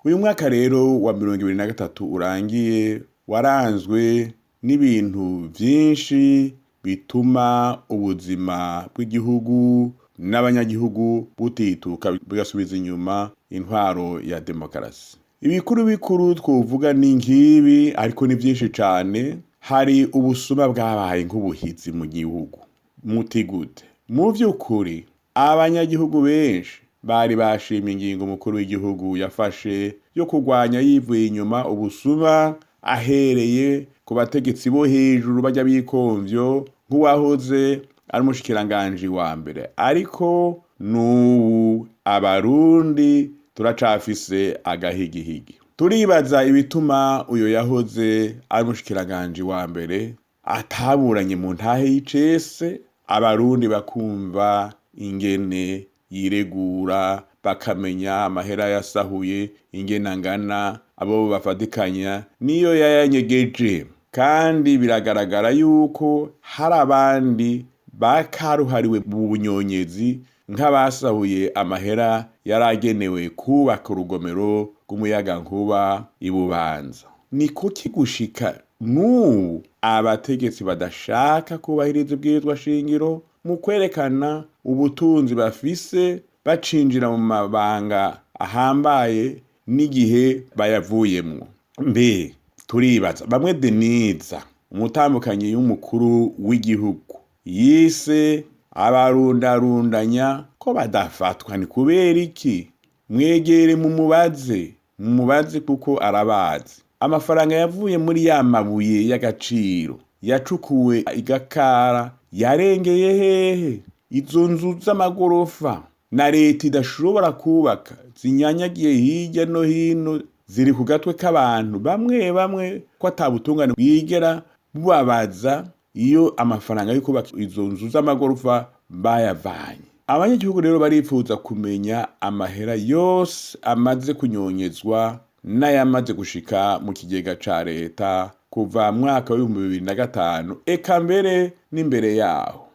Uyu mwaka rero wa 2023 urangiye waranzwe n'ibintu vyinshi bituma ubuzima bw'igihugu n'abanyagihugu butituka bigasubiza inyuma intwaro ya demokarasi. Ibikuru bikuru twovuga ni nkibi ariko ni vyinshi cane. Hari ubusuma bwabaye nk'ubuhizi mu gihugu. Muti gute? Mu vy'ukuri abanyagihugu benshi bari bashimye ingingo umukuru w'igihugu yafashe yo kurwanya yivuye inyuma ubusuma ahereye ku bategetsi bo hejuru bajya bikomvyo nk'uwahoze ari umushikiranganji wa mbere. Ariko n'ubu Abarundi turacafise agahigihigi. Turibaza ibituma uyo yahoze ari umushikiranganji wa mbere ataburanye mu ntahe y'icese, Abarundi bakumva ingene yiregura, bakamenya amahera yasahuye ingene angana, abo bafatikanya niyo yayanyegeje. Kandi biragaragara yuko hari abandi bakaruhariwe mu bunyonyezi nk'abasahuye amahera yaragenewe kubaka urugomero rw'umuyagankuba i Bubanza. Ni kuki gushika n'ubu abategetsi badashaka kubahiriza ibwirizwa shingiro mu kwerekana ubutunzi bafise bacinjira mu mabanga ahambaye n'igihe bayavuyemwo? Mbe turibaza bamwe Deniza umutambukanyi y'umukuru w'igihugu yise abarundarundanya ko badafatwa ni kubera iki? Mwegere mumubaze kuko arabazi. Amafaranga yavuye muri ya mabuye y'agaciro yacukuwe igakara yarengeye hehe? Izo nzu z'amagorofa na Reta idashobora kubaka zinyanyagiye hirya no hino ziri ku gatwe k'abantu bamwe ko atabutungane bwigera bubabaza iyo amafaranga yo kubaka izo nzu z'amagorofa bayavanye. Abanyagihugu rero barifuza kumenya amahera yose amaze kunyonyezwa n'ayamaze gushika mu kigega ca Reta kuva mwaka wa 2005 eka mbere n'imbere yaho.